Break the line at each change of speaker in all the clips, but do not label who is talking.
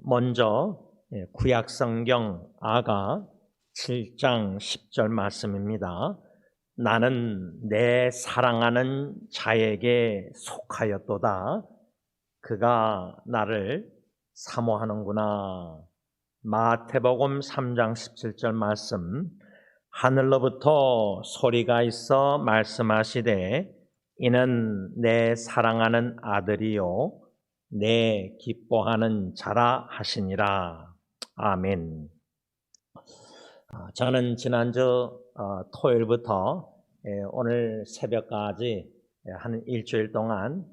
먼저 구약성경 아가 7장 10절 말씀입니다. 나는 내 사랑하는 자에게 속하였도다. 그가 나를 사모하는구나. 마태복음 3장 17절 말씀. 하늘로부터 소리가 있어 말씀하시되 이는 내 사랑하는 아들이요 내 기뻐하는 자라 하시니라. 아멘. 저는 지난주 토요일부터 오늘 새벽까지 한 일주일 동안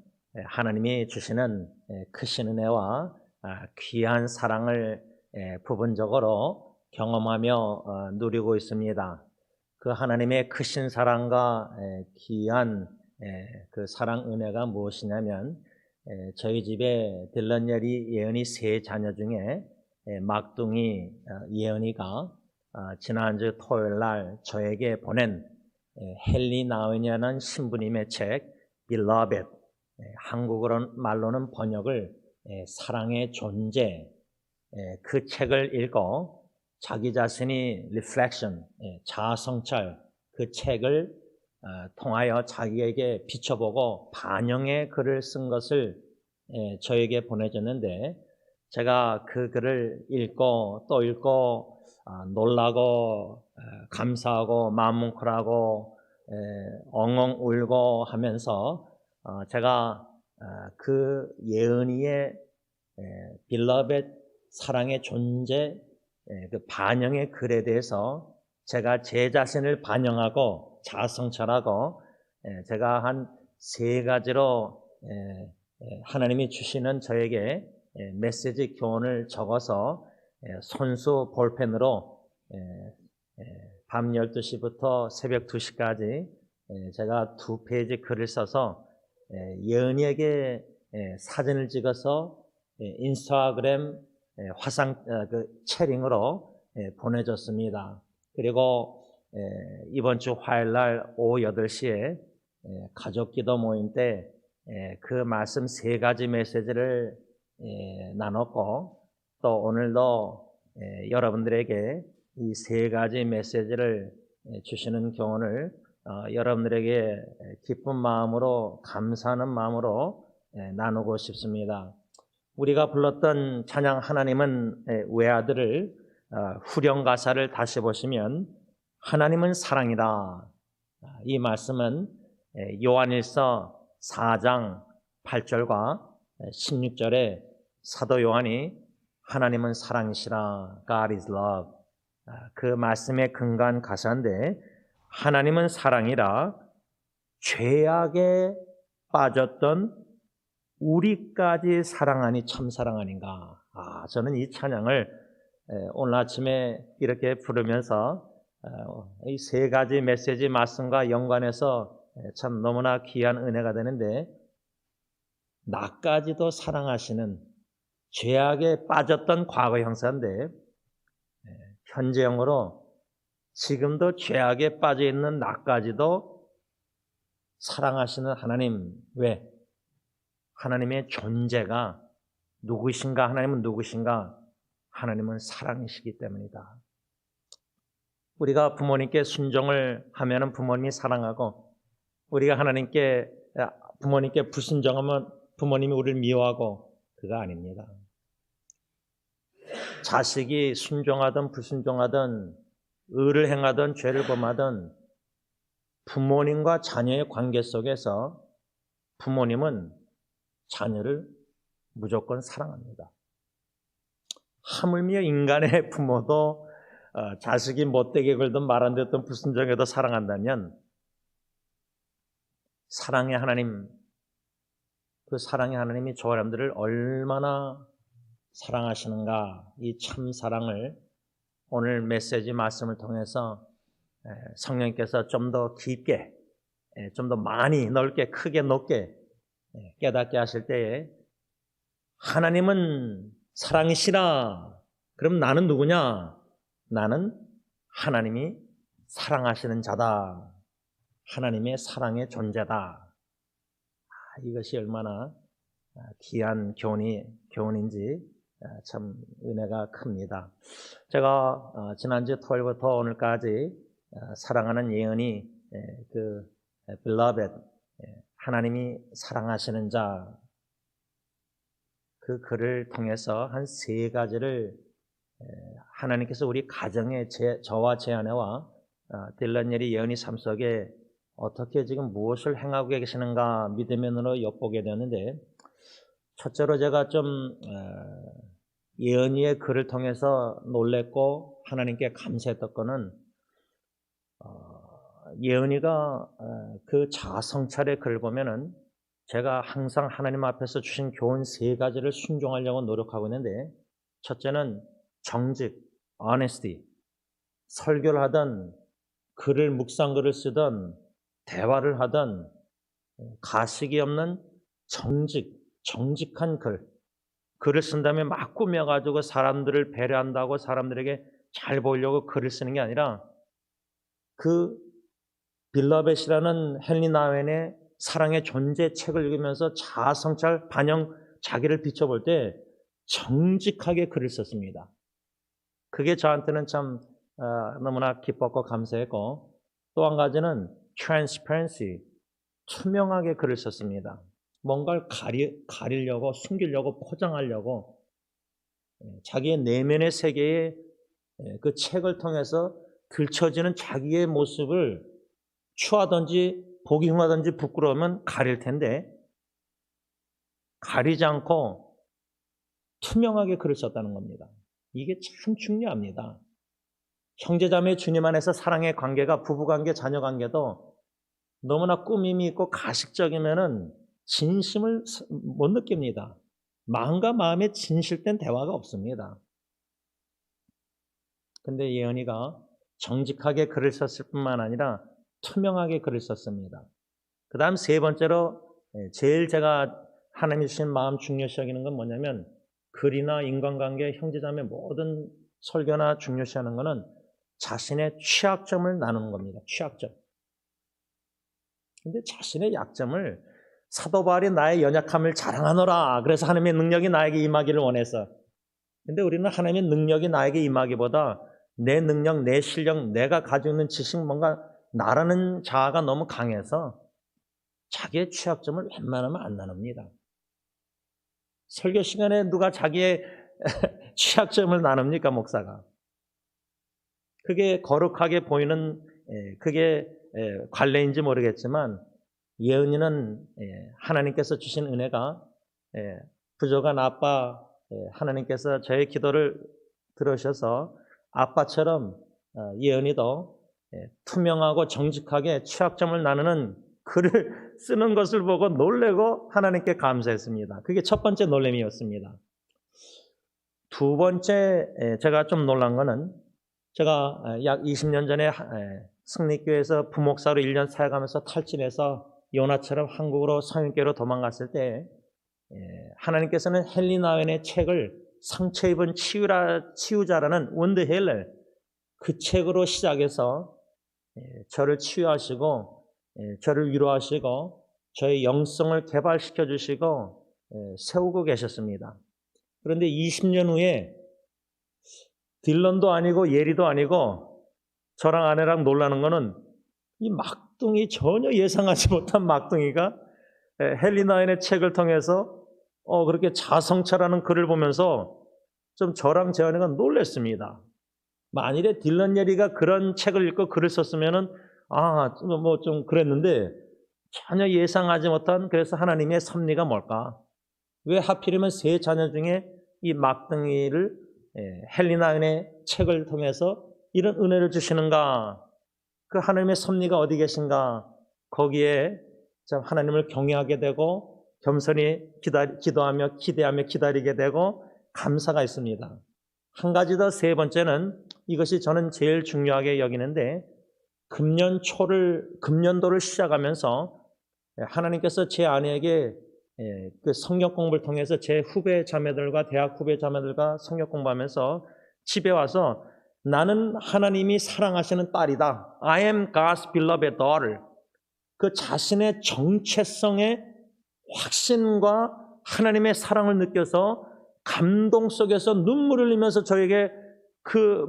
하나님이 주시는 크신 은혜와 귀한 사랑을 부분적으로 경험하며 누리고 있습니다. 그 하나님의 크신 사랑과 귀한 그 사랑 은혜가 무엇이냐면 저희 집에 딜런예리 예은이 세 자녀 중에 막둥이 예은이가 지난주 토요일날 저에게 보낸 헨리 나우니라는 신부님의 책 Beloved, 한국어 말로는 번역을 사랑의 존재, 그 책을 읽고 자기 자신이 Reflection, 자아성찰, 그 책을 통하여 자기에게 비춰보고 반영의 글을 쓴 것을 저에게 보내줬는데 제가 그 글을 읽고 또 읽고 놀라고 감사하고 마음 뭉클하고 엉엉 울고 하면서 제가 그 예은이의 빌러벳 사랑의 존재 그 반영의 글에 대해서 제가 제 자신을 반영하고 자성찰하고 제가 한 세 가지로 하나님이 주시는 저에게 메시지 교훈을 적어서 손수 볼펜으로 밤 12시부터 새벽 2시까지 제가 2페이지 글을 써서 예은이에게 사진을 찍어서 인스타그램 화상 그 채링으로 보내줬습니다. 그리고 이번 주 화요일날 오후 8시에 가족 기도 모임 때 그 말씀 세 가지 메시지를 나눴고 또 오늘도 여러분들에게 이 세 가지 메시지를 주시는 교훈을 여러분들에게 기쁜 마음으로 감사하는 마음으로 나누고 싶습니다. 우리가 불렀던 찬양 하나님은 외아들을 후렴 가사를 다시 보시면 하나님은 사랑이다. 이 말씀은 요한일서 4장 8절과 16절에 사도 요한이 하나님은 사랑이시라, God is love, 그 말씀의 근간 가사인데 하나님은 사랑이라 죄악에 빠졌던 우리까지 사랑하니 참 사랑 아닌가. 저는 이 찬양을 오늘 아침에 이렇게 부르면서 이 세 가지 메시지 말씀과 연관해서 참 너무나 귀한 은혜가 되는데 나까지도 사랑하시는 죄악에 빠졌던 과거 형사인데 현재형으로 지금도 죄악에 빠져 있는 나까지도 사랑하시는 하나님. 왜? 하나님의 존재가 누구신가? 하나님은 누구신가? 하나님은 사랑이시기 때문이다. 우리가 부모님께 순종을 하면 부모님이 사랑하고 우리가 부모님께 불순종하면 부모님이 우리를 미워하고 그거 아닙니다. 자식이 순종하든 불순종하든 의를 행하든 죄를 범하든 부모님과 자녀의 관계 속에서 부모님은 자녀를 무조건 사랑합니다. 하물며 인간의 부모도 자식이 못되게 굴든 말 안 듣든 불순종해도 사랑한다면 사랑의 하나님, 그 사랑의 하나님이 저 사람들을 얼마나 사랑하시는가, 이 참 사랑을 오늘 메시지 말씀을 통해서 성령님께서 좀 더 깊게, 좀 더 많이, 넓게, 크게, 높게 깨닫게 하실 때에 하나님은 사랑이시라. 그럼 나는 누구냐? 나는 하나님이 사랑하시는 자다. 하나님의 사랑의 존재다. 이것이 얼마나 귀한 교훈인지 참 은혜가 큽니다. 제가 지난주 토요일부터 오늘까지 사랑하는 예언이 그 beloved, 하나님이 사랑하시는 자, 그 글을 통해서 한 3가지를 하나님께서 우리 가정에 저와 제 아내와 딜런 예리 예언이 삶 속에 어떻게 지금 무엇을 행하고 계시는가 믿음의 눈으로 엿보게 되었는데, 첫째로 제가 좀 예언이의 글을 통해서 놀랬고 하나님께 감사했던 거는 예언이가 그 자아성찰의 글을 보면은 제가 항상 하나님 앞에서 주신 교훈 3가지를 순종하려고 노력하고 있는데, 첫째는 정직, honesty, 설교를 하든 글을 묵상글을 쓰든 대화를 하든 가식이 없는 정직한 글을 쓴 다음에 막 꾸며가지고 사람들을 배려한다고 사람들에게 잘 보이려고 글을 쓰는 게 아니라 그 빌라벳이라는 헨리 나웬의 사랑의 존재 책을 읽으면서 자아성찰 반영 자기를 비춰볼 때 정직하게 글을 썼습니다. 그게 저한테는 참 너무나 기뻤고 감사했고, 또 한 가지는 transparency, 투명하게 글을 썼습니다. 뭔가를 가리려고 숨기려고 포장하려고 자기의 내면의 세계에 그 책을 통해서 들춰지는 자기의 모습을 추하든지 보기 흉하든지 부끄러우면 가릴 텐데 가리지 않고 투명하게 글을 썼다는 겁니다. 이게 참 중요합니다. 형제자매 주님 안에서 사랑의 관계가 부부관계, 자녀관계도 너무나 꾸밈이 있고 가식적이면은 진심을 못 느낍니다. 마음과 마음의 진실된 대화가 없습니다. 근데 예언이가 정직하게 글을 썼을 뿐만 아니라 투명하게 글을 썼습니다. 그 다음 3번째로 제일 제가 하나님이 주신 마음 중요시 여기는 건 뭐냐면, 글이나 인간관계, 형제자매 모든 설교나 중요시 하는 거는 자신의 취약점을 나누는 겁니다. 취약점. 근데 자신의 약점을, 사도 바울이 나의 연약함을 자랑하노라, 그래서 하나님의 능력이 나에게 임하기를 원해서. 근데 우리는 하나님의 능력이 나에게 임하기보다 내 능력, 내 실력, 내가 가지고 있는 지식, 뭔가 나라는 자아가 너무 강해서 자기의 취약점을 웬만하면 안 나눕니다. 설교 시간에 누가 자기의 취약점을 나눕니까, 목사가? 그게 거룩하게 보이는 그게 관례인지 모르겠지만, 예언이는 하나님께서 주신 은혜가 부족한 아빠, 하나님께서 저의 기도를 들으셔서 아빠처럼 예언이도 투명하고 정직하게 취약점을 나누는 글을 쓰는 것을 보고 놀래고 하나님께 감사했습니다. 그게 첫 번째 놀램이었습니다. 두 번째 제가 좀 놀란 거는, 제가 약 20년 전에 승리교회에서 부목사로 1년 사역하면서 탈진해서 요나처럼 한국으로 성인교회로 도망갔을 때 하나님께서는 헨리 나웬의 책을 상처 입은 치유자라는 원드 헬러, 그 책으로 시작해서 저를 치유하시고 저를 위로하시고 저의 영성을 개발시켜 주시고 세우고 계셨습니다. 그런데 20년 후에 딜런도 아니고 예리도 아니고 저랑 아내랑 놀라는 거는, 이 막둥이, 전혀 예상하지 못한 막둥이가 헨리 나웬의 책을 통해서 그렇게 자성찰하는 글을 보면서 좀 저랑 제 아내가 놀랐습니다. 만일에 딜런 예리가 그런 책을 읽고 글을 썼으면은 뭐 좀 그랬는데, 전혀 예상하지 못한, 그래서 하나님의 섭리가 뭘까? 왜 하필이면 3자녀 중에 이 막둥이를 헨리 나웬의 책을 통해서 이런 은혜를 주시는가? 그 하나님의 섭리가 어디 계신가? 거기에 참 하나님을 경외하게 되고 겸손히 기도하며 기대하며 기다리게 되고 감사가 있습니다. 한 가지 더, 3번째는 이것이 저는 제일 중요하게 여기는데, 금년도를 시작하면서 하나님께서 제 아내에게 그 성경 공부를 통해서 제 후배 자매들과 대학 후배 자매들과 성경 공부하면서 집에 와서 나는 하나님이 사랑하시는 딸이다. I am God's beloved daughter. 그 자신의 정체성의 확신과 하나님의 사랑을 느껴서 감동 속에서 눈물을 흘리면서 저에게 그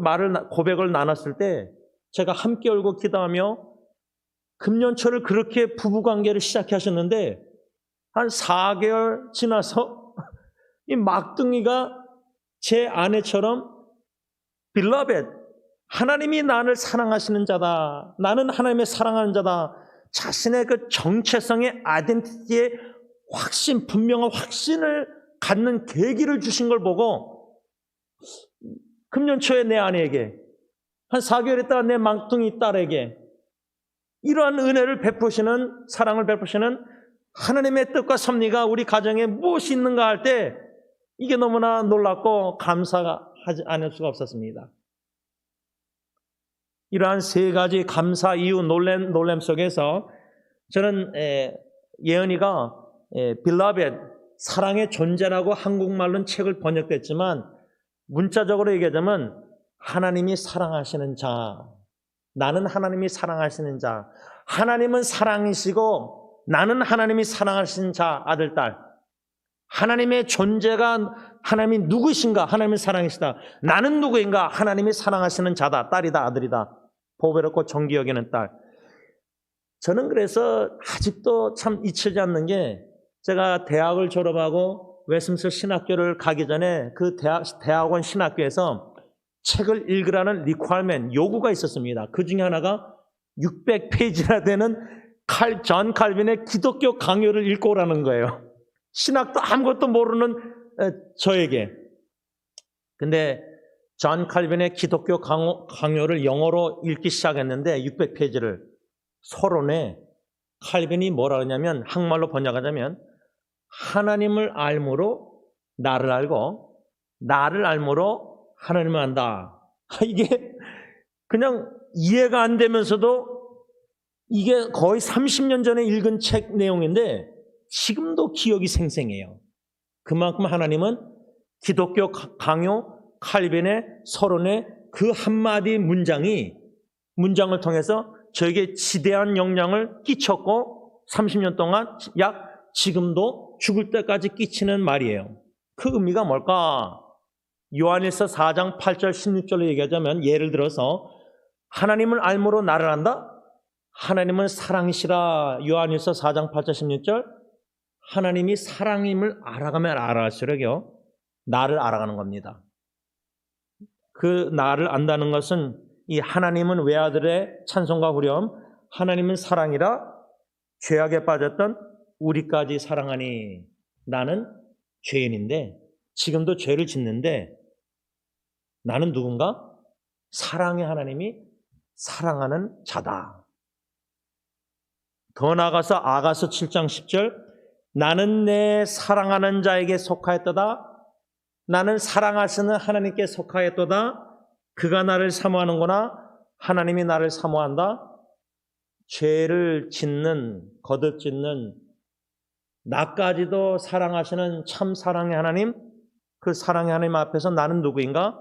고백을 나눴을 때 제가 함께 울고 기도하며 금년초를 그렇게 부부관계를 시작하셨는데 한 4개월 지나서 이 막둥이가 제 아내처럼 Beloved, 하나님이 나를 사랑하시는 자다. 나는 하나님의 사랑하는 자다. 자신의 그 정체성의 아이덴티티의 확신, 분명한 확신을 갖는 계기를 주신 걸 보고 금년초에 내 아내에게 한 4개월 있다가 내 막둥이 딸에게 이러한 은혜를 베푸시는, 사랑을 베푸시는 하나님의 뜻과 섭리가 우리 가정에 무엇이 있는가 할 때 이게 너무나 놀랍고 감사하지 않을 수가 없었습니다. 이러한 세 가지 감사 이유 놀램 속에서 저는 예언이가 Beloved, 사랑의 존재라고 한국말로는 책을 번역됐지만 문자적으로 얘기하자면 하나님이 사랑하시는 자, 나는 하나님이 사랑하시는 자, 하나님은 사랑이시고 나는 하나님이 사랑하시는 자, 아들, 딸. 하나님의 존재가 하나님이 누구신가? 하나님이 사랑이시다. 나는 누구인가? 하나님이 사랑하시는 자다, 딸이다, 아들이다. 보배롭고 정기 여기는 딸. 저는 그래서 아직도 참 잊히지 않는 게 제가 대학을 졸업하고 웨스민스터 신학교를 가기 전에 그 대학원 신학교에서 책을 읽으라는 리퀘어먼트, 요구가 있었습니다. 그 중에 하나가 600페이지나 되는 존 칼빈의 기독교 강요를 읽고 오라는 거예요. 신학도 아무것도 모르는 저에게. 근데 존 칼빈의 기독교 강요를 영어로 읽기 시작했는데 600페이지를 서론에 칼빈이 뭐라 하냐면 한국말로 번역하자면 하나님을 알므로 나를 알고 나를 알므로 하나님을 안다. 이게 그냥 이해가 안 되면서도 이게 거의 30년 전에 읽은 책 내용인데 지금도 기억이 생생해요. 그만큼 하나님은 기독교 강요 칼빈의 서론의 그 한마디 문장을 통해서 저에게 지대한 영향을 끼쳤고 30년 동안 약 지금도 죽을 때까지 끼치는 말이에요. 그 의미가 뭘까? 요한일서 4장 8절 16절로 얘기하자면 예를 들어서 하나님을 알므로 나를 안다? 하나님은 사랑이시라. 요한일서 4장 8절 16절 하나님이 사랑임을 알아가면 알아갈수록요 나를 알아가는 겁니다. 그 나를 안다는 것은 이 하나님은 외아들의 찬송과 후렴 하나님은 사랑이라 죄악에 빠졌던 우리까지 사랑하니 나는 죄인인데 지금도 죄를 짓는데 나는 누군가? 사랑의 하나님이 사랑하는 자다. 더 나아가서 아가서 7장 10절 나는 내 사랑하는 자에게 속하였도다. 나는 사랑하시는 하나님께 속하였도다. 그가 나를 사모하는구나. 하나님이 나를 사모한다. 죄를 짓는, 거듭짓는 나까지도 사랑하시는 참 사랑의 하나님, 그 사랑의 하나님 앞에서 나는 누구인가?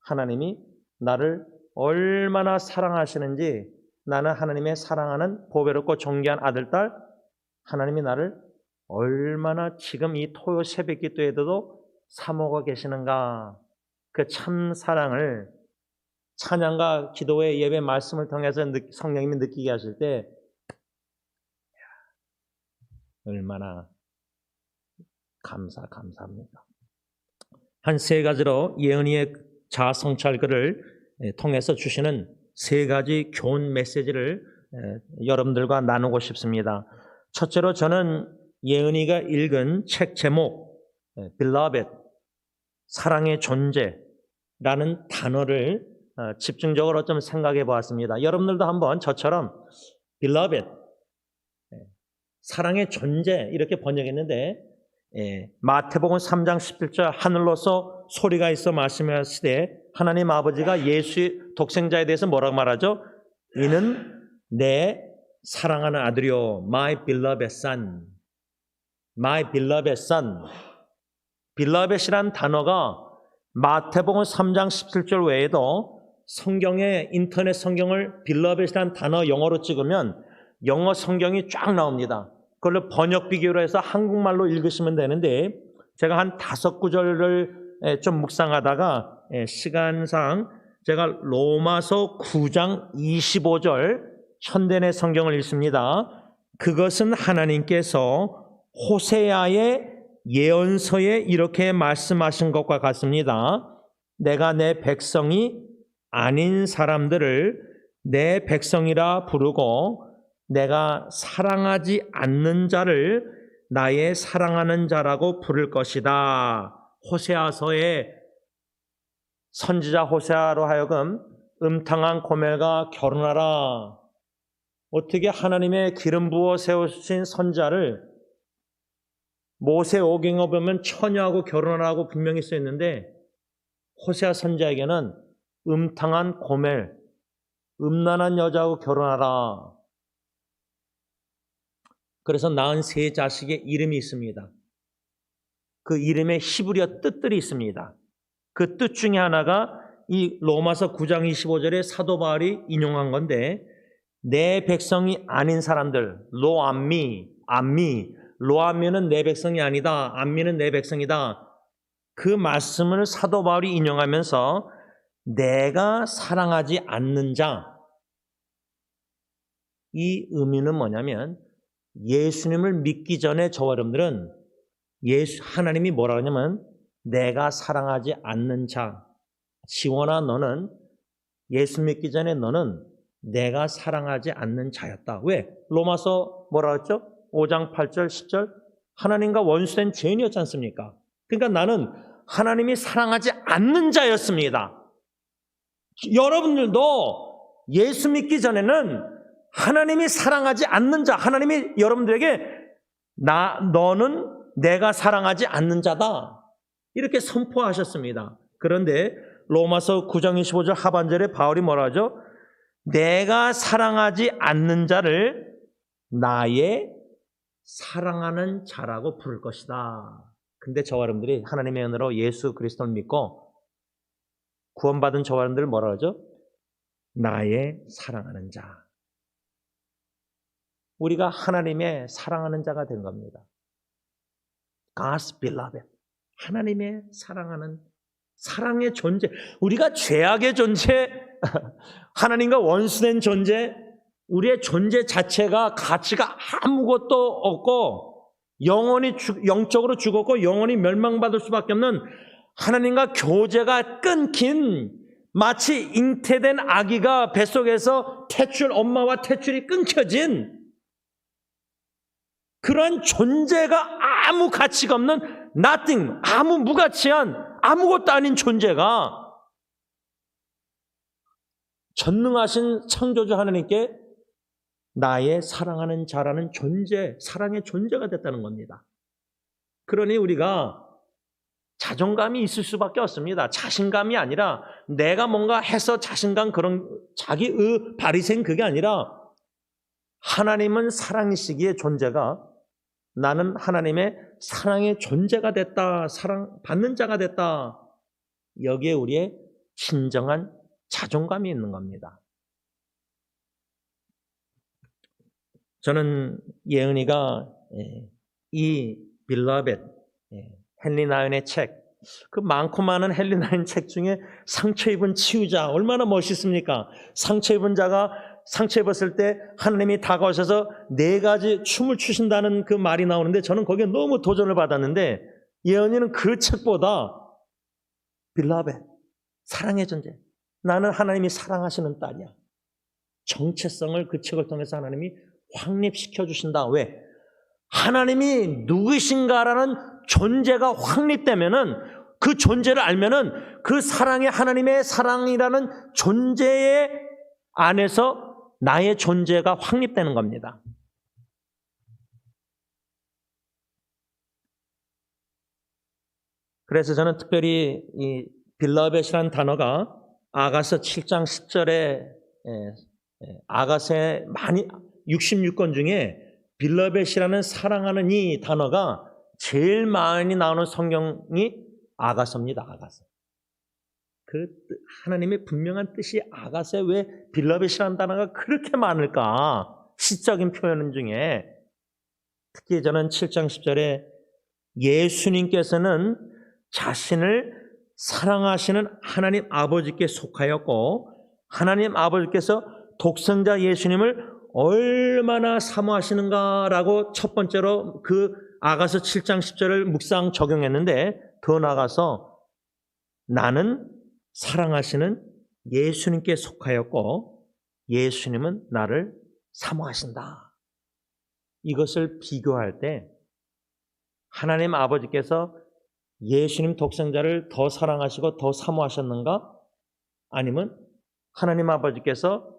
하나님이 나를 얼마나 사랑하시는지 나는 하나님의 사랑하는 보배롭고 존귀한 아들, 딸, 하나님이 나를 얼마나 지금 이 토요 새벽 기도에도 사모하고 계시는가. 그 참 사랑을 찬양과 기도의 예배 말씀을 통해서 성령님이 느끼게 하실 때 얼마나 감사합니다. 한 세 가지로 예언이의 자성찰글을 통해서 주시는 세 가지 교훈 메시지를 여러분들과 나누고 싶습니다. 첫째로 저는 예언이가 읽은 책 제목 Beloved, 사랑의 존재라는 단어를 집중적으로 좀 생각해 보았습니다. 여러분들도 한번 저처럼 Beloved, 사랑의 존재 이렇게 번역했는데 마태복음 3장 17절 하늘로서 소리가 있어 말씀하시되 하나님 아버지가 예수의 독생자에 대해서 뭐라고 말하죠? 이는 내 사랑하는 아들이요 My beloved son, My beloved son. beloved이라는 단어가 마태복음 3장 17절 외에도 성경에 인터넷 성경을 beloved이라는 단어 영어로 찍으면 영어 성경이 쫙 나옵니다. 그걸로 번역 비교로 해서 한국말로 읽으시면 되는데 제가 한 5구절을 좀 묵상하다가 시간상 제가 로마서 9장 25절 현대내 성경을 읽습니다. 그것은 하나님께서 호세아의 예언서에 이렇게 말씀하신 것과 같습니다. 내가 내 백성이 아닌 사람들을 내 백성이라 부르고 내가 사랑하지 않는 자를 나의 사랑하는 자라고 부를 것이다. 호세아서의 선지자 호세아로 하여금 음탕한 고멜과 결혼하라. 어떻게 하나님의 기름 부어 세우신 선지자를 모세 오경에 보면 처녀하고 결혼하라고 분명히 써 있는데 호세아 선지자에게는 음탕한 고멜, 음란한 여자하고 결혼하라. 그래서 낳은 3자식의 이름이 있습니다. 그 이름에 히브리어 뜻들이 있습니다. 그 뜻 중에 하나가 이 로마서 9장 25절에 사도 바울이 인용한 건데 내 백성이 아닌 사람들, 로암미, 암미, 로암미는 내 백성이 아니다. 암미는 내 백성이다. 그 말씀을 사도 바울이 인용하면서 내가 사랑하지 않는 자, 이 의미는 뭐냐면 예수님을 믿기 전에 저와 여러분들은 하나님이 뭐라 하냐면 내가 사랑하지 않는 자, 지원아 너는 예수 믿기 전에 너는 내가 사랑하지 않는 자였다. 왜? 로마서 뭐라 했죠? 5장 8절 10절 하나님과 원수된 죄인이었지 않습니까? 그러니까 나는 하나님이 사랑하지 않는 자였습니다. 여러분들도 예수 믿기 전에는 하나님이 사랑하지 않는 자, 하나님이 여러분들에게 너는 내가 사랑하지 않는 자다 이렇게 선포하셨습니다. 그런데 로마서 9장 25절 하반절에 바울이 뭐라 하죠? 내가 사랑하지 않는 자를 나의 사랑하는 자라고 부를 것이다. 근데 저와 여러분들이 하나님의 은혜로 예수 그리스도를 믿고 구원받은 저와 여러분들 뭐라 하죠? 나의 사랑하는 자. 우리가 하나님의 사랑하는 자가 된 겁니다. God's beloved. 하나님의 사랑하는 사랑의 존재. 우리가 죄악의 존재, 하나님과 원수된 존재, 우리의 존재 자체가 가치가 아무것도 없고 영적으로 죽었고 영원히 멸망받을 수밖에 없는 하나님과 교제가 끊긴 마치 잉태된 아기가 뱃속에서 엄마와 태출이 끊겨진 그런 존재가 아무 가치가 없는 nothing, 아무 무가치한 아무것도 아닌 존재가 전능하신 창조주 하나님께 나의 사랑하는 자라는 존재, 사랑의 존재가 됐다는 겁니다. 그러니 우리가 자존감이 있을 수밖에 없습니다. 자신감이 아니라 내가 뭔가 해서 자신감 그런 자기의 바리새인 그게 아니라 하나님은 사랑이시기에 존재가 나는 하나님의 사랑의 존재가 됐다. 사랑받는 자가 됐다. 여기에 우리의 진정한 자존감이 있는 겁니다. 저는 예은이가 이 빌러벳 헨리 나인의 책, 그 많고 많은 헨리 나인 책 중에 상처 입은 치유자 얼마나 멋있습니까? 상처 입은 자가 상처 입었을 때 하나님이 다가오셔서 4가지 춤을 추신다는 그 말이 나오는데 저는 거기에 너무 도전을 받았는데 예언이는 그 책보다 빌라벳, 사랑의 존재, 나는 하나님이 사랑하시는 딸이야. 정체성을 그 책을 통해서 하나님이 확립시켜 주신다. 왜? 하나님이 누구신가라는 존재가 확립되면은 그 존재를 알면은 그 사랑이 하나님의 사랑이라는 존재의 안에서 나의 존재가 확립되는 겁니다. 그래서 저는 특별히 이 빌러벳이라는 단어가 아가서 7장 10절에 아가서에 많이 66권 중에 빌러벳이라는 사랑하는 이 단어가 제일 많이 나오는 성경이 아가서입니다. 아가서. 그 하나님의 분명한 뜻이 아가서에 왜 빌러벳이라는 단어가 그렇게 많을까? 시적인 표현 중에 특히 저는 7장 10절에 예수님께서는 자신을 사랑하시는 하나님 아버지께 속하였고 하나님 아버지께서 독생자 예수님을 얼마나 사모하시는가라고 첫 번째로 그 아가서 7장 10절을 묵상 적용했는데 더 나아가서 나는 사랑하시는 예수님께 속하였고 예수님은 나를 사모하신다. 이것을 비교할 때 하나님 아버지께서 예수님 독생자를 더 사랑하시고 더 사모하셨는가? 아니면 하나님 아버지께서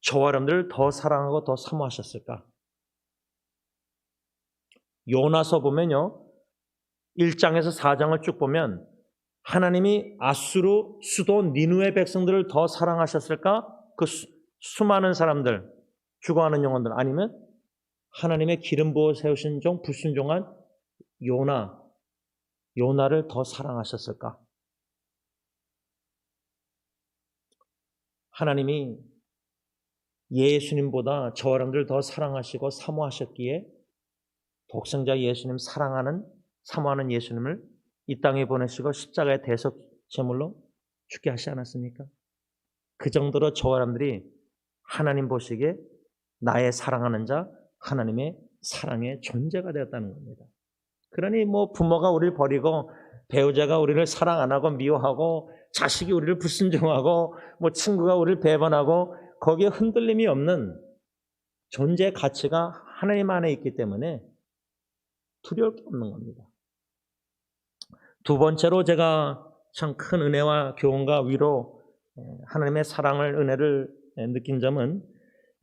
저와 여러분들을 더 사랑하고 더 사모하셨을까? 요나서 보면요. 1장에서 4장을 쭉 보면 하나님이 아수르 수도 니느웨 백성들을 더 사랑하셨을까? 그 수많은 사람들, 죽어가는 영혼들 아니면 하나님의 기름 부어 세우신 종 불순종한 요나를 더 사랑하셨을까? 하나님이 예수님보다 저와 여러분들 더 사랑하시고 사모하셨기에 독생자 예수님 사모하는 예수님을 이 땅에 보내시고 십자가의 대속 제물로 죽게 하시지 않았습니까? 그 정도로 저와 여러분들이 하나님 보시기에 나의 사랑하는 자, 하나님의 사랑의 존재가 되었다는 겁니다. 그러니 부모가 우리를 버리고 배우자가 우리를 사랑 안 하고 미워하고 자식이 우리를 불순종하고 친구가 우리를 배반하고 거기에 흔들림이 없는 존재의 가치가 하나님 안에 있기 때문에 두려울 게 없는 겁니다. 두 번째로 제가 참 큰 은혜와 교훈과 위로 하나님의 사랑을 은혜를 느낀 점은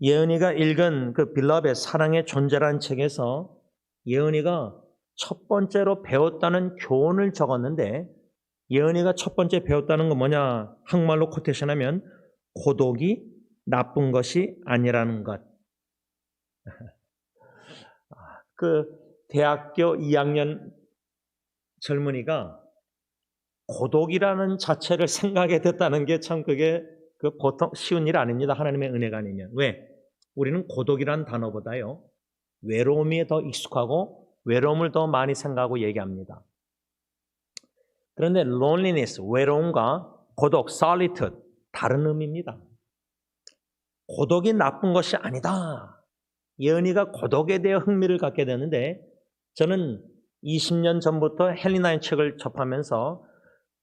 예은이가 읽은 그 빌랍의 사랑의 존재라는 책에서 예은이가 첫 번째로 배웠다는 교훈을 적었는데 예은이가 첫 번째 배웠다는 건 뭐냐? 한국말로 코테이션하면 고독이 나쁜 것이 아니라는 것. 그 대학교 2학년 젊은이가 고독이라는 자체를 생각해 됐다는 게 참 그게 보통 쉬운 일 아닙니다. 하나님의 은혜가 아니면. 왜? 우리는 고독이라는 단어보다요. 외로움이 더 익숙하고 외로움을 더 많이 생각하고 얘기합니다. 그런데 loneliness, 외로움과 고독, solitude 다른 의미입니다. 고독이 나쁜 것이 아니다. 예은이가 고독에 대해 흥미를 갖게 되는데 저는 20년 전부터 헬리나의 책을 접하면서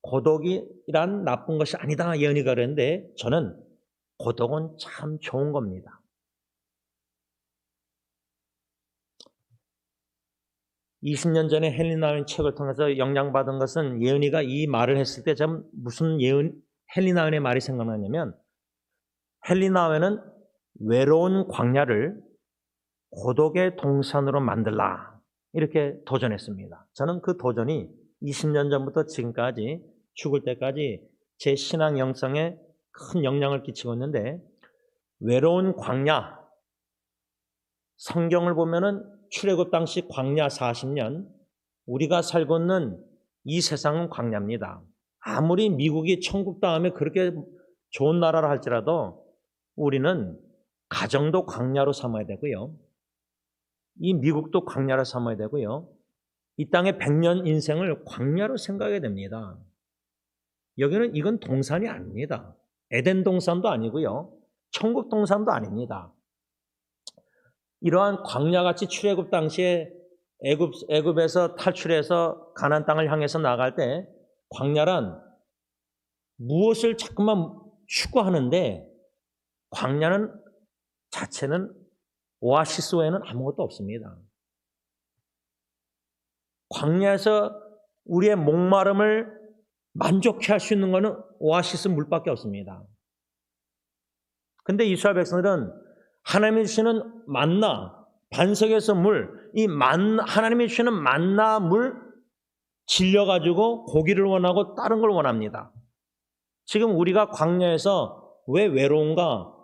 고독이란 나쁜 것이 아니다 예은이가 그랬는데 저는 고독은 참 좋은 겁니다. (20년) 전에 헬리나의 책을 통해서 영향받은 것은 예은이가 이 말을 했을 때 참 무슨 헬리나의 말이 생각나냐면 헬리나는 외로운 광야를 고독의 동산으로 만들라 이렇게 도전했습니다. 저는 그 도전이 20년 전부터 지금까지 죽을 때까지 제 신앙 영성에 큰 영향을 끼치고 있는데 외로운 광야, 성경을 보면은 출애굽 당시 광야 40년, 우리가 살고 있는 이 세상은 광야입니다. 아무리 미국이 천국 다음에 그렇게 좋은 나라라 할지라도 우리는 가정도 광야로 삼아야 되고요. 이 미국도 광야로 삼아야 되고요. 이 땅의 100년 인생을 광야로 생각해야 됩니다. 여기는 이건 동산이 아닙니다. 에덴 동산도 아니고요. 천국 동산도 아닙니다. 이러한 광야같이 출애굽 당시에 애굽에서 탈출해서 가나안 땅을 향해서 나갈 때 광야란 무엇을 자꾸만 추구하는데 광야는 자체는 오아시스 외에는 아무것도 없습니다. 광야에서 우리의 목마름을 만족해 할 수 있는 것은 오아시스 물밖에 없습니다. 그런데 이스라엘 백성들은 하나님이 주시는 만나, 반석에서 물, 하나님이 주시는 만나 물 질려가지고 고기를 원하고 다른 걸 원합니다. 지금 우리가 광야에서 왜 외로운가?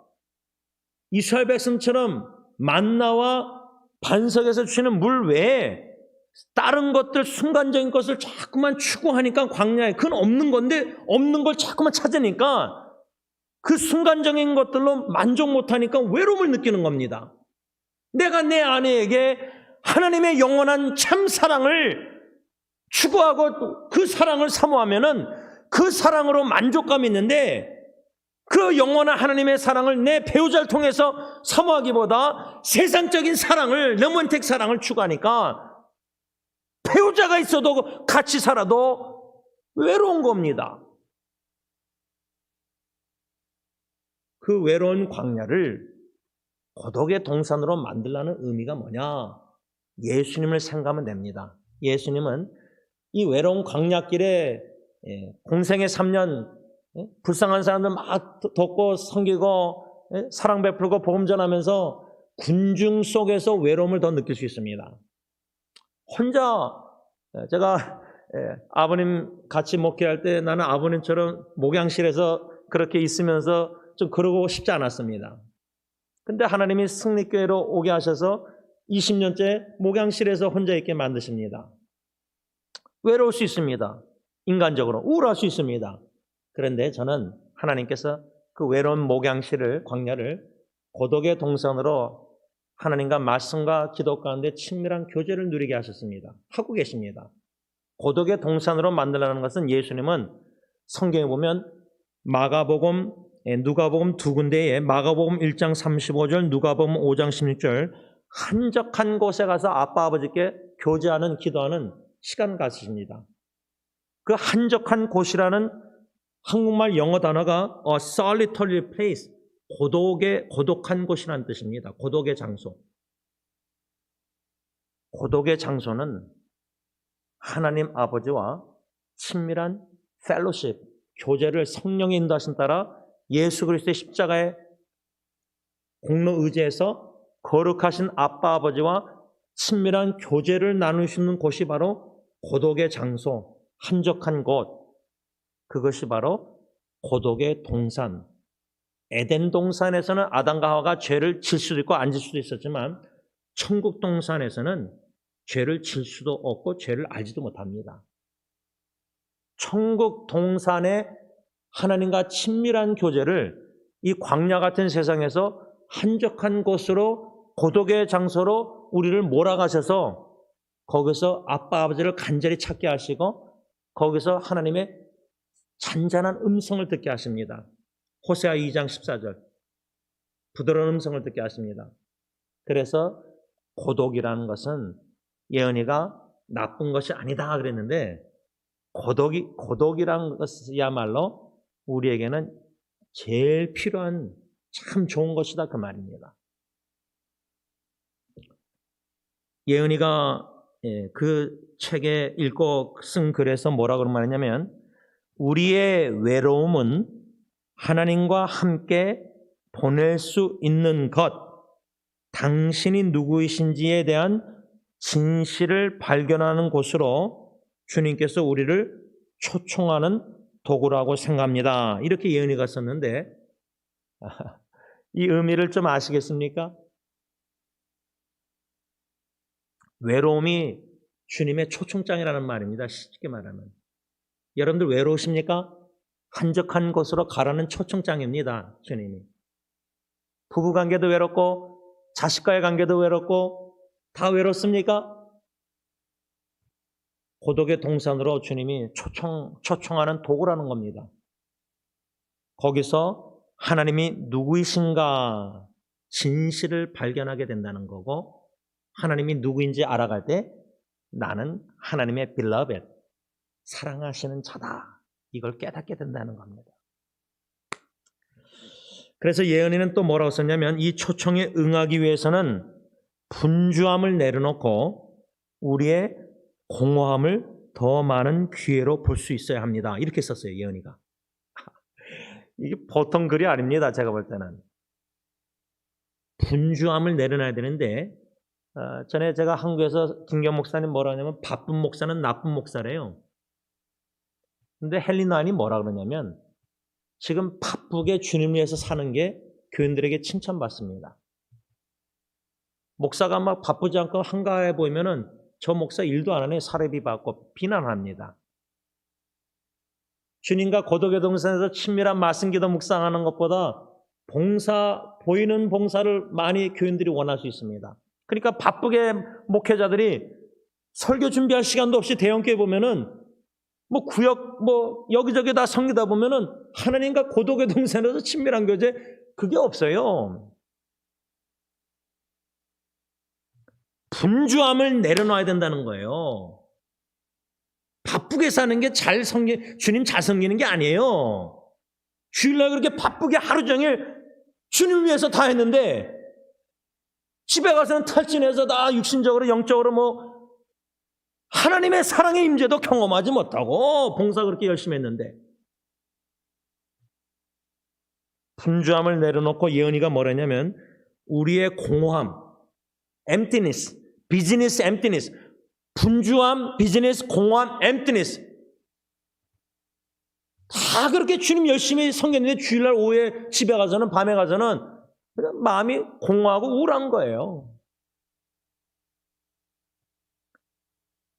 이스라엘 백성처럼 만나와 반석에서 주시는 물 외에 다른 것들, 순간적인 것을 자꾸만 추구하니까 광야에 그건 없는 건데 없는 걸 자꾸만 찾으니까 그 순간적인 것들로 만족 못하니까 외로움을 느끼는 겁니다. 내가 내 아내에게 하나님의 영원한 참 사랑을 추구하고 그 사랑을 사모하면은 그 사랑으로 만족감이 있는데, 그 영원한 하나님의 사랑을 내 배우자를 통해서 사모하기보다 세상적인 사랑을, 로맨틱 사랑을 추구하니까 배우자가 있어도 같이 살아도 외로운 겁니다. 그 외로운 광야를 고독의 동산으로 만들라는 의미가 뭐냐? 예수님을 생각하면 됩니다. 예수님은 이 외로운 광야길에 공생의 3년 불쌍한 사람들 막 돕고 섬기고 사랑 베풀고 복음 전하면서 군중 속에서 외로움을 더 느낄 수 있습니다. 혼자, 제가 아버님 같이 목회할 때 나는 아버님처럼 목양실에서 그렇게 있으면서 좀 그러고 싶지 않았습니다. 근데 하나님이 승리교회로 오게 하셔서 20년째 목양실에서 혼자 있게 만드십니다. 외로울 수 있습니다. 인간적으로 우울할 수 있습니다. 그런데 저는 하나님께서 그 외로운 목양실을, 광야를 고독의 동산으로 하나님과 말씀과 기도 가운데 친밀한 교제를 누리게 하셨습니다. 하고 계십니다. 고독의 동산으로 만들라는 것은 예수님은 성경에 보면 마가복음, 누가복음 두 군데에 마가복음 1장 35절, 누가복음 5장 16절 한적한 곳에 가서 아빠 아버지께 교제하는, 기도하는 시간을 가지십니다. 그 한적한 곳이라는 한국말 영어 단어가 a solitary place, 고독한 곳이라는 뜻입니다. 고독의 장소. 고독의 장소는 하나님 아버지와 친밀한 펠로십, 교제를 성령의 인도하심 따라 예수 그리스도의 십자가의 공로 의지해서 거룩하신 아빠 아버지와 친밀한 교제를 나누시는 곳이 바로 고독의 장소, 한적한 곳. 그것이 바로 고독의 동산. 에덴 동산에서는 아담과 하와가 죄를 질 수도 있고 안 질 수도 있었지만 천국 동산에서는 죄를 질 수도 없고 죄를 알지도 못합니다. 천국 동산의 하나님과 친밀한 교제를 이 광야 같은 세상에서 한적한 곳으로, 고독의 장소로 우리를 몰아가셔서 거기서 아빠 아버지를 간절히 찾게 하시고 거기서 하나님의 잔잔한 음성을 듣게 하십니다. 호세아 2장 14절 부드러운 음성을 듣게 하십니다. 그래서 고독이라는 것은 예언이가 나쁜 것이 아니다 그랬는데 고독이라는 것이야말로 우리에게는 제일 필요한 참 좋은 것이다 그 말입니다. 예언이가 그 책에 읽고 쓴 글에서 뭐라고 말했냐면 우리의 외로움은 하나님과 함께 보낼 수 있는 것, 당신이 누구이신지에 대한 진실을 발견하는 곳으로 주님께서 우리를 초청하는 도구라고 생각합니다. 이렇게 예언이가 썼는데 이 의미를 좀 아시겠습니까? 외로움이 주님의 초청장이라는 말입니다. 쉽게 말하면. 여러분들 외로우십니까? 한적한 곳으로 가라는 초청장입니다. 주님이. 부부관계도 외롭고 자식과의 관계도 외롭고 다 외롭습니까? 고독의 동산으로 주님이 초청하는 도구라는 겁니다. 거기서 하나님이 누구이신가 진실을 발견하게 된다는 거고 하나님이 누구인지 알아갈 때 나는 하나님의 beloved, 사랑하시는 자다. 이걸 깨닫게 된다는 겁니다. 그래서 예언이는 또 뭐라고 썼냐면 이 초청에 응하기 위해서는 분주함을 내려놓고 우리의 공허함을 더 많은 기회로 볼 수 있어야 합니다. 이렇게 썼어요. 예언이가. 이게 보통 글이 아닙니다. 제가 볼 때는. 분주함을 내려놔야 되는데 전에 제가 한국에서 김경 목사님 뭐라 하냐면 바쁜 목사는 나쁜 목사래요. 근데 헬린 와인이 뭐라 그러냐면 지금 바쁘게 주님을 위해서 사는 게 교인들에게 칭찬받습니다. 목사가 막 바쁘지 않고 한가해 보이면은 저 목사 일도 안 하네 사례비 받고 비난합니다. 주님과 고독의 동산에서 친밀한 말씀기도 묵상하는 것보다 보이는 봉사를 많이 교인들이 원할 수 있습니다. 그러니까 바쁘게 목회자들이 설교 준비할 시간도 없이 대형교회 보면은 뭐 구역 뭐 여기저기 다 섬기다 보면은 하나님과 고독의 동산에서 친밀한 교제 그게 없어요. 분주함을 내려놔야 된다는 거예요. 바쁘게 사는 게 주님 잘 섬기는 게 아니에요. 주일날 그렇게 바쁘게 하루 종일 주님을 위해서 다 했는데 집에 가서는 탈진해서 다 육신적으로 영적으로 뭐 하나님의 사랑의 임재도 경험하지 못하고 봉사 그렇게 열심히 했는데 분주함을 내려놓고 예언이가 뭐라냐면 우리의 공허함, emptiness, 비즈니스 emptiness, 분주함, 비즈니스, 공허함, emptiness 다 그렇게 주님 열심히 섬겼는데 주일날 오후에 집에 가서는 밤에 가서는 그냥 마음이 공허하고 우울한 거예요.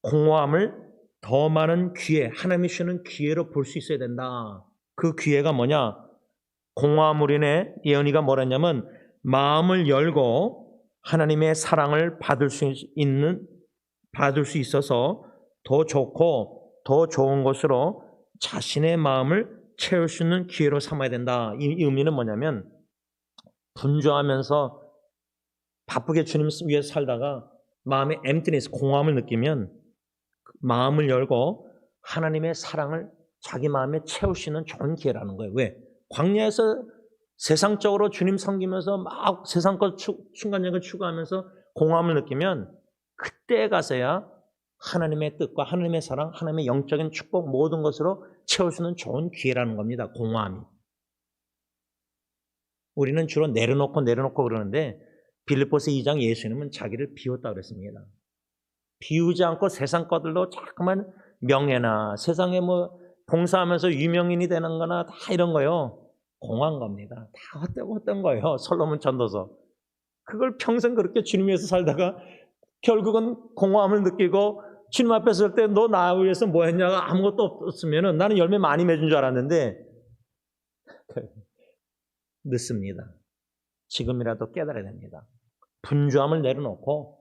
공허함을 더 많은 기회, 하나님이 주시는 기회로 볼 수 있어야 된다. 그 기회가 뭐냐? 공허함으로 인해 예언이가 뭐랬냐면 마음을 열고 하나님의 사랑을 받을 수 있어서 더 좋고 더 좋은 것으로 자신의 마음을 채울 수 있는 기회로 삼아야 된다. 이 의미는 뭐냐면 분주하면서 바쁘게 주님 위해서 살다가 마음의 emptiness, 공허함을 느끼면 마음을 열고 하나님의 사랑을 자기 마음에 채울 수 있는 좋은 기회라는 거예요. 왜? 광야에서 세상적으로 주님 섬기면서 막 세상 것 순간적으로 추구하면서 공허함을 느끼면 그때 가서야 하나님의 뜻과 하나님의 사랑, 하나님의 영적인 축복 모든 것으로 채울 수 있는 좋은 기회라는 겁니다. 공허함이. 우리는 주로 내려놓고 그러는데 빌립보서 2장 예수님은 자기를 비웠다고 그랬습니다. 비우지 않고 세상 것들로 자꾸만 명예나 세상에 뭐 봉사하면서 유명인이 되는 거나 다 이런 거요. 공허한 겁니다. 다 헛된 거예요. 솔로몬 전도서. 그걸 평생 그렇게 주님 위해서 살다가 결국은 공허함을 느끼고 주님 앞에 설 때 너 나 위해서 뭐 했냐가 아무것도 없으면 나는 열매 많이 맺은 줄 알았는데 늦습니다. 지금이라도 깨달아야 됩니다. 분주함을 내려놓고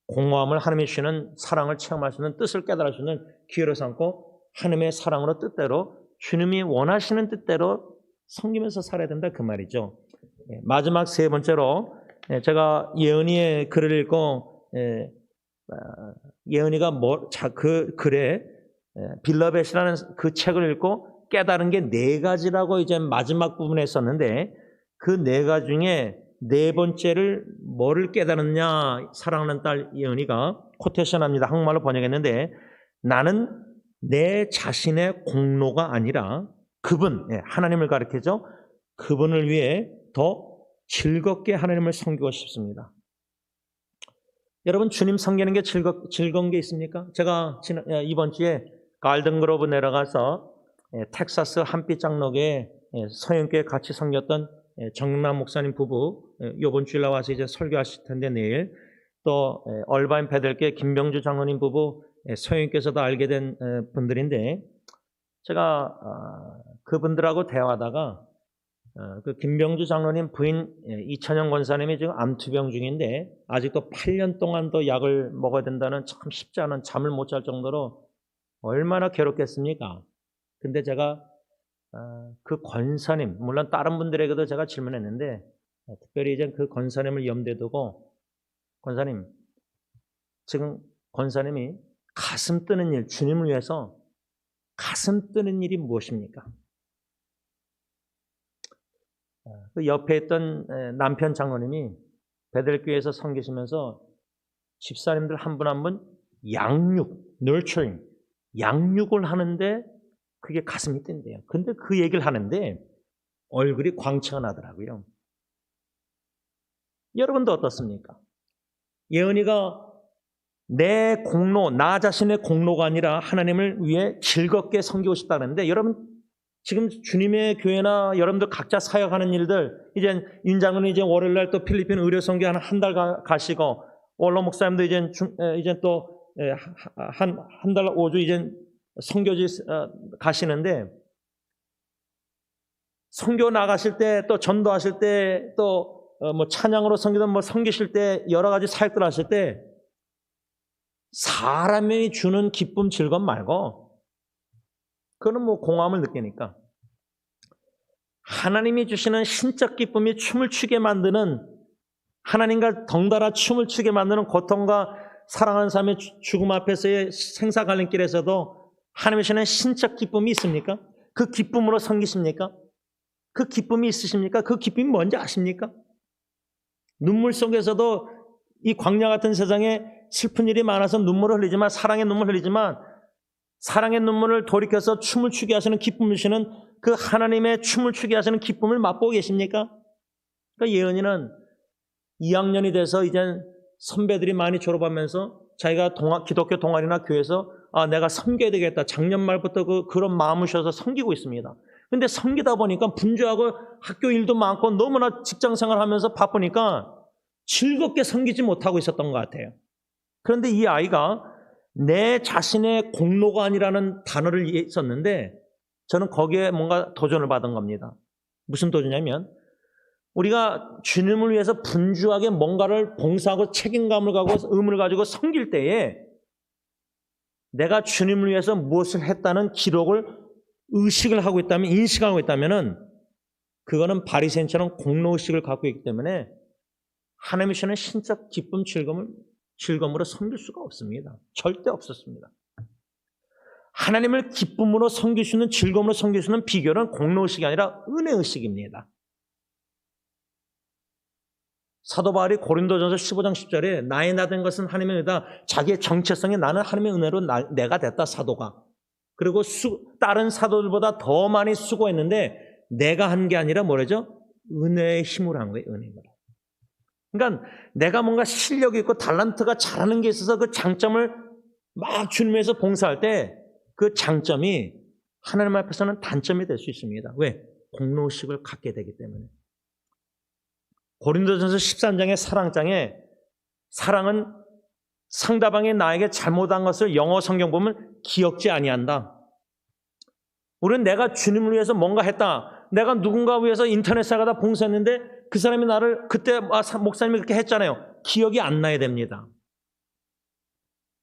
공허함을 하나님이 주시는 사랑을 체험할 수 있는 뜻을 깨달을 수 있는 기회로 삼고 하나님의 사랑으로 뜻대로 주님이 원하시는 뜻대로 섬기면서 살아야 된다 그 말이죠. 마지막 세 번째로 제가 예언이의 글을 읽고 예언이가 그 글에 빌라벳이라는 그 책을 읽고 깨달은 게 네 가지라고 이제 마지막 부분에 썼는데 그 네 가지 중에 네 번째를 뭐를 깨달았냐 사랑하는 딸 예언이가 코테이션합니다. 한국말로 번역했는데 나는 내 자신의 공로가 아니라 그분, 하나님을 가리키죠. 그분을 위해 더 즐겁게 하나님을 섬기고 싶습니다. 여러분 주님 섬기는 게 즐거운 게 있습니까? 제가 이번 주에 갈든그로브 내려가서 텍사스 한빛 장로교회 서영교회 같이 섬겼던 정남 목사님 부부 이번 주일 나와서 이제 설교하실 텐데 내일 또 얼바인 베들교회 김병주 장로님 부부 서영교회에서도 알게 된 분들인데 제가 그분들하고 대화하다가 그 김병주 장로님 부인 이찬영 권사님이 지금 암투병 중인데 아직도 8년 동안도 약을 먹어야 된다는 참 쉽지 않은 잠을 못 잘 정도로 얼마나 괴롭겠습니까? 근데 제가 그 권사님 물론 다른 분들에게도 제가 질문했는데 특별히 이제 그 권사님을 염두에 두고 권사님 지금 권사님이 가슴 뜨는 일 주님을 위해서 가슴 뜨는 일이 무엇입니까? 그 옆에 있던 남편 장로님이 베들교회에서 섬기시면서 집사님들 한 분 한 분 nurturing, 양육을 하는데 그게 가슴이 뜬대요. 근데 그 얘기를 하는데 얼굴이 광채가 나더라고요. 여러분도 어떻습니까? 예언이가 내 공로, 나 자신의 공로가 아니라 하나님을 위해 즐겁게 섬기고 싶다는데 여러분 지금 주님의 교회나 여러분들 각자 사역하는 일들 이제 윤 장로는 이제 월요일날 또 필리핀 의료 선교 한 달 가시고 원로 목사님도 이제 또 한 달 5주 이제 선교지 가시는데 선교 나가실 때 또 전도하실 때 또 뭐 찬양으로 섬기든 뭐 섬기실 때 여러 가지 사역들 하실 때 사람이 주는 기쁨, 즐거움 말고 그거는 뭐 공허함을 느끼니까 하나님이 주시는 신적 기쁨이 춤을 추게 만드는, 하나님과 덩달아 춤을 추게 만드는 고통과 사랑하는 사람의 죽음 앞에서의 생사 갈림길에서도 하나님이 주시는 신적 기쁨이 있습니까? 그 기쁨으로 섬기십니까? 그 기쁨이 있으십니까? 그 기쁨이 뭔지 아십니까? 눈물 속에서도 이 광야 같은 세상에 슬픈 일이 많아서 눈물을 흘리지만, 사랑의 눈물을 흘리지만, 사랑의 눈물을 돌이켜서 춤을 추게 하시는 기쁨을 주시는 그 하나님의 춤을 추게 하시는 기쁨을 맛보고 계십니까? 그러니까 예언이는 2학년이 돼서 이제 선배들이 많이 졸업하면서 자기가 기독교 동아리나 교회에서 내가 섬겨야 되겠다, 작년 말부터 그런 마음을 주셔서 섬기고 있습니다. 근데 섬기다 보니까 분주하고 학교 일도 많고 너무나 직장생활 하면서 바쁘니까 즐겁게 섬기지 못하고 있었던 것 같아요. 그런데 이 아이가 내 자신의 공로가 아니라는 단어를 썼는데 저는 거기에 뭔가 도전을 받은 겁니다. 무슨 도전이냐면, 우리가 주님을 위해서 분주하게 뭔가를 봉사하고 책임감을 가지고 의무를 가지고 섬길 때에 내가 주님을 위해서 무엇을 했다는 기록을 의식을 하고 있다면, 인식하고 있다면은 그거는 바리새인처럼 공로의식을 갖고 있기 때문에 하나님이 주시는 신적 기쁨, 즐거움으로 섬길 수가 없습니다. 절대 없었습니다. 하나님을 기쁨으로 섬길 수 있는, 즐거움으로 섬길 수 있는 비결은 공로의식이 아니라 은혜의식입니다. 사도 바울이 고린도전서 15장 10절에 나의 나 된 것은 하나님의 은혜다. 자기의 정체성에 나는 하나님의 은혜로 내가 됐다, 사도가. 그리고 다른 사도들보다 더 많이 수고했는데 내가 한 게 아니라 뭐라죠? 은혜의 힘으로 한 거예요, 은혜로. 그러니까 내가 뭔가 실력이 있고 달란트가 잘하는 게 있어서 그 장점을 막 주님 위해서 봉사할 때 그 장점이 하나님 앞에서는 단점이 될 수 있습니다. 왜? 공로의식을 갖게 되기 때문에. 고린도전서 13장의 사랑장에 사랑은 상대방이 나에게 잘못한 것을 영어 성경 보면 기억지 아니한다. 우리는 내가 주님을 위해서 뭔가 했다. 내가 누군가 위해서 인터넷 사가다 봉사했는데 그 사람이 나를 그때 목사님이 그렇게 했잖아요. 기억이 안 나야 됩니다.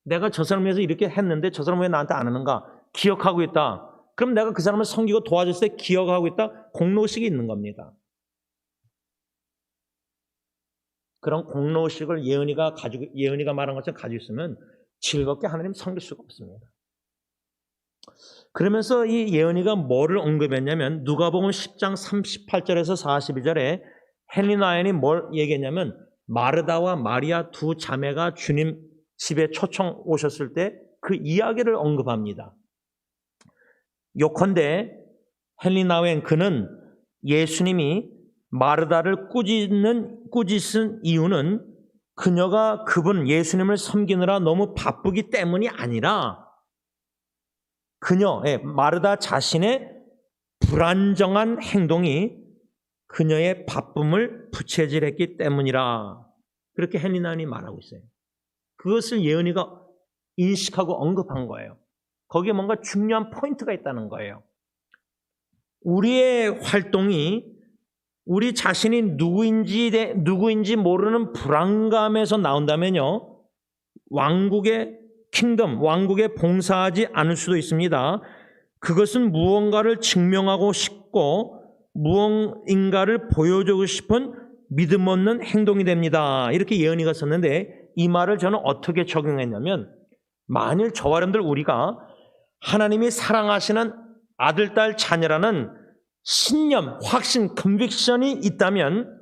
내가 저 사람을 위해서 이렇게 했는데 저 사람은 왜 나한테 안 하는가? 기억하고 있다. 그럼 내가 그 사람을 섬기고 도와줬을 때 기억하고 있다. 공로의식이 있는 겁니다. 그런 공로의식을 예언이가 말한 것처럼 가지고 있으면 즐겁게 하나님 섬길 수가 없습니다. 그러면서 이 예언이가 뭐를 언급했냐면, 누가복음 10장 38절에서 42절에 헬리나연이 뭘 얘기했냐면, 마르다와 마리아 두 자매가 주님 집에 초청 오셨을 때 그 이야기를 언급합니다. 요컨대 헬리나웬 그는 예수님이 마르다를 꾸짖은 이유는 그녀가 그분 예수님을 섬기느라 너무 바쁘기 때문이 아니라 마르다 자신의 불안정한 행동이 그녀의 바쁨을 부채질했기 때문이라. 그렇게 헬리나연이 말하고 있어요. 그것을 예언이가 인식하고 언급한 거예요. 거기에 뭔가 중요한 포인트가 있다는 거예요. 우리의 활동이 우리 자신이 누구인지 모르는 불안감에서 나온다면요, 왕국에 봉사하지 않을 수도 있습니다. 그것은 무언가를 증명하고 싶고 무언가를 보여주고 싶은 믿음 없는 행동이 됩니다. 이렇게 예언이가 썼는데, 이 말을 저는 어떻게 적용했냐면, 만일 저와 여러분들 우리가 하나님이 사랑하시는 아들, 딸, 자녀라는 신념, 확신, 컨빅션이 있다면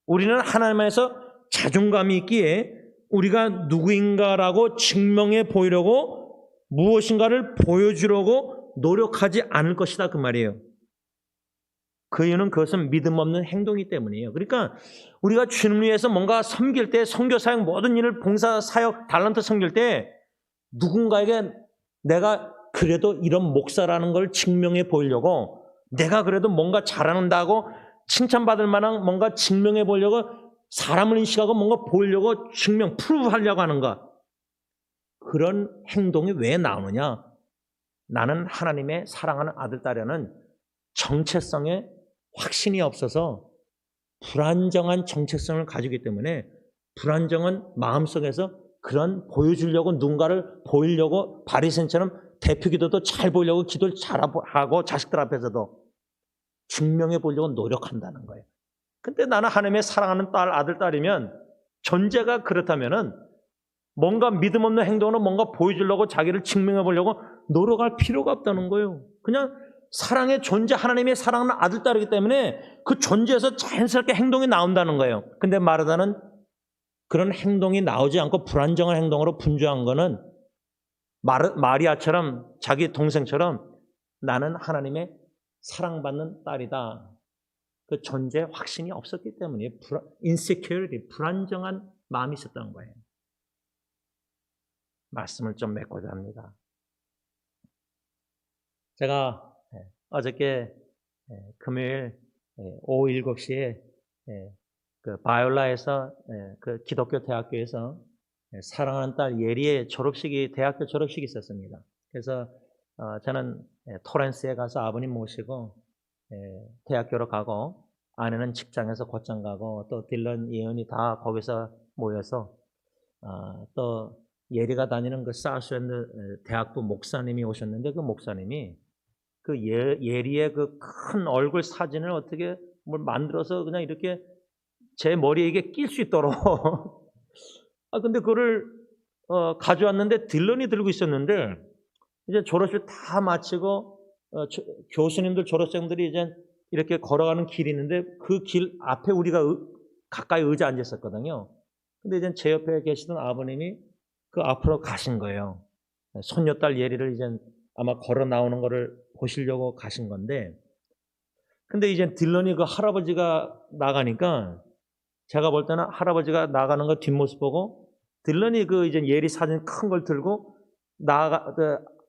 우리는 하나님 안에서 자존감이 있기에 우리가 누구인가라고 증명해 보이려고 무엇인가를 보여주려고 노력하지 않을 것이다, 그 말이에요. 그 이유는 그것은 믿음 없는 행동이기 때문이에요. 그러니까 우리가 주님을 위해서 뭔가 섬길 때, 선교 사역, 모든 일을 봉사 사역, 달란트 섬길 때 누군가에게 내가 그래도 이런 목사라는 걸 증명해 보이려고, 내가 그래도 뭔가 잘한다고 칭찬받을 만한 뭔가 증명해 보려고, 사람을 인식하고 뭔가 보이려고 프루브하려고 하는 것, 그런 행동이 왜 나오느냐? 나는 하나님의 사랑하는 아들, 딸이라는 정체성에 확신이 없어서 불안정한 정체성을 가지기 때문에 불안정한 마음속에서 그런 보여주려고 누군가를 보이려고 바리새인처럼 대표 기도도 잘 보이려고 기도를 잘하고 자식들 앞에서도 증명해 보려고 노력한다는 거예요. 근데 나는 하나님의 사랑하는 딸, 아들, 딸이면 존재가 그렇다면은 뭔가 믿음 없는 행동으로 뭔가 보여주려고 자기를 증명해 보려고 노력할 필요가 없다는 거예요. 그냥 사랑의 존재, 하나님의 사랑하는 아들, 딸이기 때문에 그 존재에서 자연스럽게 행동이 나온다는 거예요. 근데 마르다는 그런 행동이 나오지 않고 불안정한 행동으로 분주한 거는 마리아처럼 자기 동생처럼 나는 하나님의 사랑받는 딸이다. 그 존재 확신이 없었기 때문에 insecurity, 불안정한 마음이 있었던 거예요. 말씀을 좀 맺고자 합니다. 제가 어저께 금요일 오후 7시에 그 바이올라에서 그 기독교 대학교에서 사랑하는 딸 예리의 졸업식이 대학교 졸업식이 있었습니다. 그래서 저는 토렌스에 가서 아버님 모시고 대학교로 가고 아내는 직장에서 곧장 가고 또 딜런, 예은이 다 거기서 모여서 또 예리가 다니는 그 사우스랜드 대학부 목사님이 오셨는데 그 목사님이 그 예리의 그 큰 얼굴 사진을 어떻게 뭘 만들어서 그냥 이렇게 제 머리에 이게 낄 수 있도록 근데 그거를 가져왔는데 딜런이 들고 있었는데 이제 졸업식 다 마치고 교수님들 졸업생들이 이제 이렇게 걸어가는 길이 있는데 그 길 앞에 우리가 가까이 의자 앉았었거든요. 근데 이제 제 옆에 계시던 아버님이 그 앞으로 가신 거예요. 손녀딸 예리를 이제 아마 걸어 나오는 거를 보시려고 가신 건데, 근데 이제 딜런이 그 할아버지가 나가니까 제가 볼 때는 할아버지가 나가는 거 뒷모습 보고 딜런이 그 이제 예리 사진 큰 걸 들고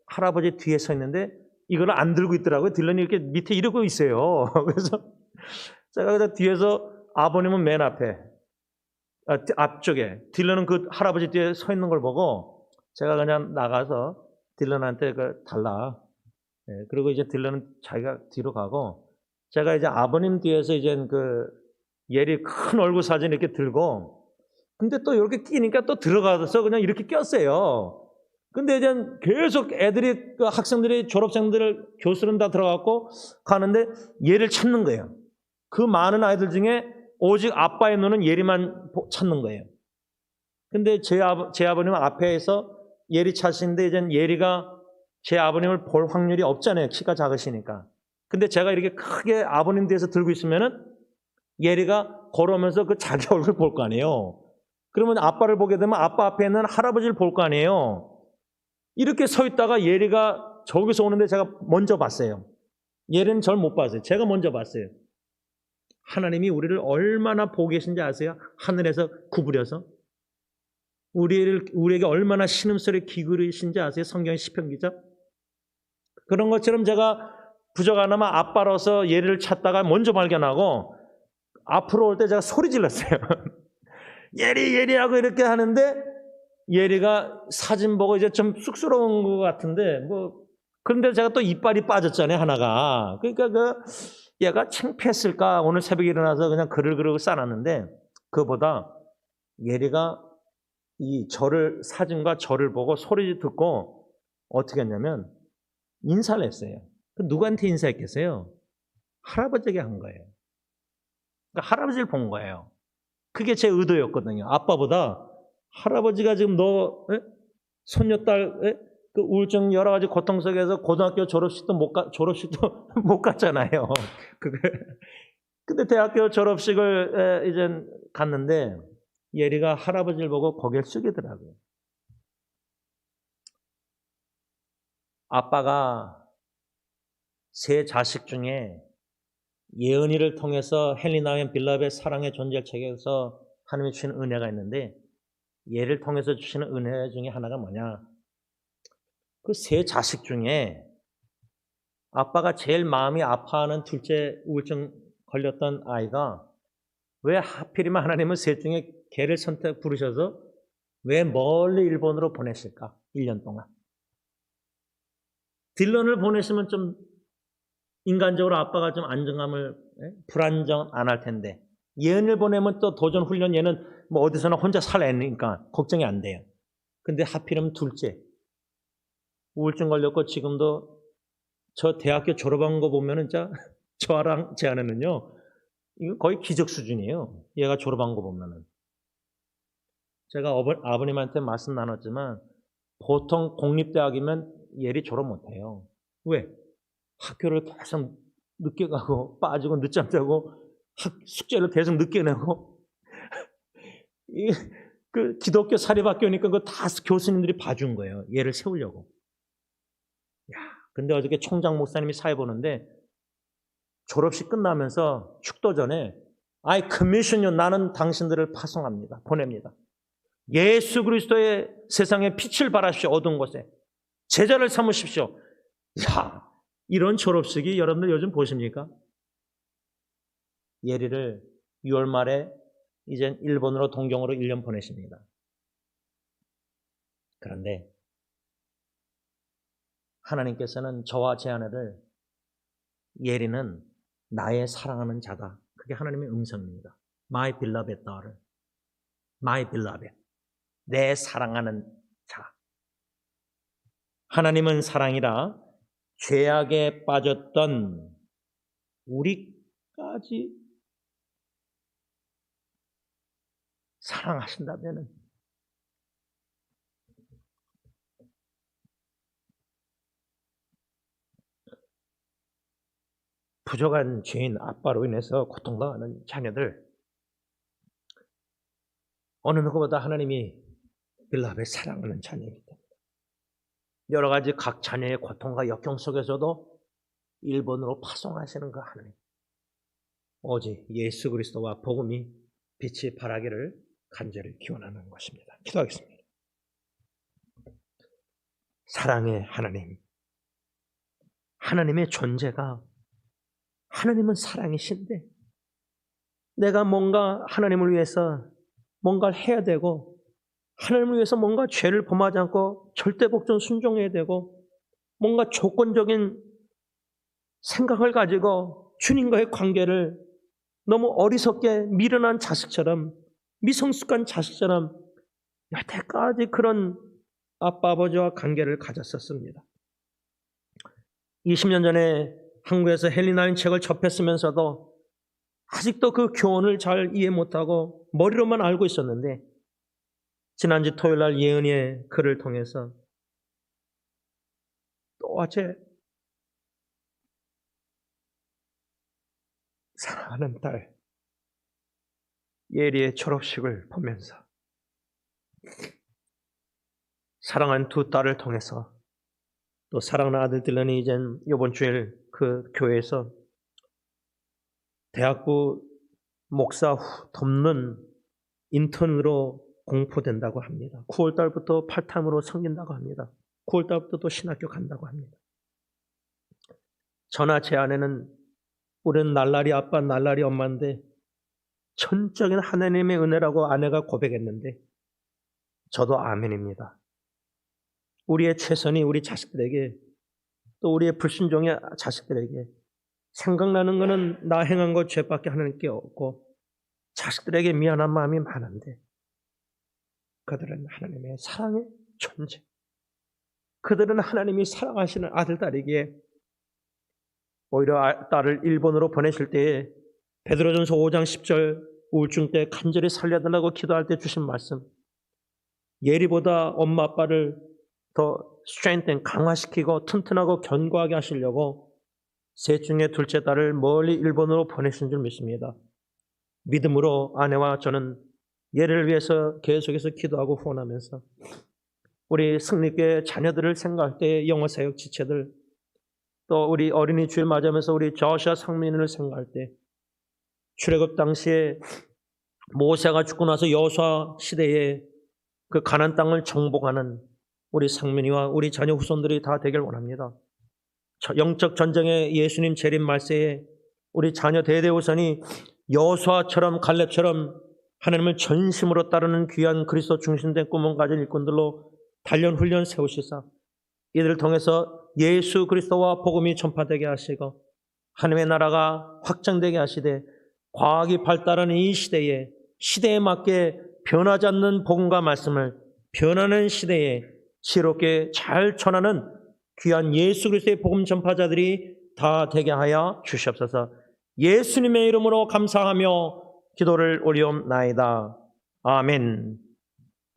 할아버지 뒤에 서 있는데 이걸 안 들고 있더라고요. 딜런이 이렇게 밑에 이러고 있어요. 그래서 제가 뒤에서 아버님은 맨 앞에, 앞쪽에, 딜런은 그 할아버지 뒤에 서 있는 걸 보고 제가 그냥 나가서 딜런한테 달라. 그리고 이제 딜런은 자기가 뒤로 가고 제가 이제 아버님 뒤에서 이제 그 예리 큰 얼굴 사진 이렇게 들고 근데 또 이렇게 끼니까 또 들어가서 그냥 이렇게 꼈어요. 근데 이제 계속 애들이, 그 학생들이, 졸업생들, 교수는 다 들어갔고 가는데 얘를 찾는 거예요. 그 많은 아이들 중에 오직 아빠의 눈은 예리만 찾는 거예요. 근데 제 아버님은 앞에서 예리 찾으시는데 이제 예리가 제 아버님을 볼 확률이 없잖아요. 키가 작으시니까. 근데 제가 이렇게 크게 아버님 뒤에서 들고 있으면은 예리가 걸어오면서 그 자기 얼굴 볼 거 아니에요. 그러면 아빠를 보게 되면 아빠 앞에 있는 할아버지를 볼 거 아니에요. 이렇게 서 있다가 예리가 저기서 오는데 제가 먼저 봤어요. 예리는 절 못 봤어요. 제가 먼저 봤어요. 하나님이 우리를 얼마나 보고 계신지 아세요? 하늘에서 구부려서. 우리에게 얼마나 신음소리 기울이신지 아세요? 성경 시편 기자. 그런 것처럼 제가 부족 하나만 아빠로서 예리를 찾다가 먼저 발견하고 앞으로 올 때 제가 소리 질렀어요. 예리 하고 이렇게 하는데 예리가 사진 보고 이제 좀 쑥스러운 것 같은데 그런데 제가 또 이빨이 빠졌잖아요, 하나가. 그러니까 얘가 창피했을까? 오늘 새벽에 일어나서 그냥 글을 그러고 싸놨는데 그거보다 예리가 이 사진과 저를 보고 소리 듣고 어떻게 했냐면 인사를 했어요. 누구한테 인사했겠어요? 할아버지에게 한 거예요. 그러니까 할아버지를 본 거예요. 그게 제 의도였거든요. 아빠보다 할아버지가 지금 너 손녀딸 그 우울증 여러 가지 고통 속에서 고등학교 졸업식도 못 갔잖아요. 근데 대학교 졸업식을 이제 갔는데 예리가 할아버지를 보고 고개를 숙이더라고요. 아빠가 세 자식 중에 예은이를 통해서 헬리나의 빌랍의 사랑의 존재 책에서 하나님이 주시는 은혜가 있는데 얘를 통해서 주시는 은혜 중에 하나가 뭐냐? 그 세 자식 중에 아빠가 제일 마음이 아파하는 둘째 우울증 걸렸던 아이가 왜 하필이면 하나님은 셋 중에 걔를 부르셔서 왜 멀리 일본으로 보내실까? 1년 동안. 딜런을 보내시면 좀 인간적으로 아빠가 좀 안정감을, 불안정 안 할 텐데 예은을 보내면 또 도전 훈련 얘는 어디서나 혼자 살아내니까 걱정이 안 돼요. 근데 하필이면 둘째. 우울증 걸렸고 지금도 저 대학교 졸업한 거 보면은 저랑 제 아내는요. 이거 거의 기적 수준이에요. 얘가 졸업한 거 보면은. 제가 아버님한테 말씀 나눴지만 보통 공립대학이면 얘를 졸업 못해요. 왜? 학교를 계속 늦게 가고 빠지고 늦잠 자고 숙제를 계속 늦게 내고 그 기독교 사립학교니까 그거 다 교수님들이 봐준 거예요. 얘를 세우려고. 야, 근데 어저께 총장 목사님이 사회 보는데 졸업식 끝나면서 축도 전에 I commission you, 나는 당신들을 파송합니다. 보냅니다. 예수 그리스도의 세상에 빛을 발하십시오. 어두운 곳에. 제자를 삼으십시오. 야, 이런 졸업식이 여러분들 요즘 보십니까? 예리를 6월 말에 이제 일본으로 동경으로 1년 보내십니다. 그런데 하나님께서는 저와 제 아내를 예리는 나의 사랑하는 자다. 그게 하나님의 음성입니다. My beloved daughter. My beloved. 내 사랑하는 자. 하나님은 사랑이라 죄악에 빠졌던 우리까지 사랑하신다면 부족한 죄인 아빠로 인해서 고통당하는 자녀들 어느 누구보다 하나님이 빌라베 사랑하는 자녀이기 때문에 여러 가지 각 자녀의 고통과 역경 속에서도 일본으로 파송하시는 그 하나님 오직 예수 그리스도와 복음이 빛이 발하기를 간절히 기원하는 것입니다. 기도하겠습니다. 사랑의 하나님, 하나님의 존재가 하나님은 사랑이신데 내가 뭔가 하나님을 위해서 뭔가를 해야 되고 하나님을 위해서 뭔가 죄를 범하지 않고 절대 복종 순종해야 되고 뭔가 조건적인 생각을 가지고 주님과의 관계를 너무 어리석게 미련한 자식처럼 미성숙한 자식처럼 여태까지 그런 아빠 아버지와 관계를 가졌었습니다. 20년 전에 한국에서 헬리나인 책을 접했으면서도 아직도 그 교훈을 잘 이해 못하고 머리로만 알고 있었는데 지난주 토요일 날 예은이의 글을 통해서 또 어제 사랑하는 딸 예리의 졸업식을 보면서 사랑하는 두 딸을 통해서 또 사랑하는 아들들은 이젠 이번 주에 그 교회에서 대학부 목사 돕는 인턴으로 공포된다고 합니다. 9월 달부터 팔타임으로 섬긴다고 합니다. 9월 달부터 또 신학교 간다고 합니다. 저나 제 아내는 우리는 날라리 아빠, 날라리 엄마인데 전적인 하나님의 은혜라고 아내가 고백했는데 저도 아멘입니다. 우리의 최선이 우리 자식들에게 또 우리의 불순종의 자식들에게 생각나는 것은 나 행한 것 죄밖에 하나님께 없고 자식들에게 미안한 마음이 많은데 그들은 하나님의 사랑의 존재. 그들은 하나님이 사랑하시는 아들, 딸에게 오히려 딸을 일본으로 보내실 때에 베드로전서 5장 10절 우울증 때 간절히 살려달라고 기도할 때 주신 말씀 예리보다 엄마 아빠를 더 strengthen, 강화시키고 튼튼하고 견고하게 하시려고 셋 중에 둘째 딸을 멀리 일본으로 보내신 줄 믿습니다. 믿음으로 아내와 저는 예를 위해서 계속해서 기도하고 후원하면서 우리 승리교회 자녀들을 생각할 때 영어사역 지체들 또 우리 어린이 주일 맞이하면서 우리 저시아 상민을 생각할 때 출애굽 당시에 모세가 죽고 나서 여호수아 시대에 그 가나안 땅을 정복하는 우리 상민이와 우리 자녀 후손들이 다 되길 원합니다. 영적 전쟁의 예수님 재림 말세에 우리 자녀 대대후손이 여호수아처럼 갈렙처럼 하나님을 전심으로 따르는 귀한 그리스도 중심된 꿈을 가진 일꾼들로 단련 훈련 세우시사 이들을 통해서 예수 그리스도와 복음이 전파되게 하시고 하나님의 나라가 확장되게 하시되 과학이 발달하는 이 시대에 맞게 변하지 않는 복음과 말씀을 변하는 시대에 지혜롭게 잘 전하는 귀한 예수 그리스도의 복음 전파자들이 다 되게 하여 주시옵소서. 예수님의 이름으로 감사하며 기도를 올리옵나이다. 아멘.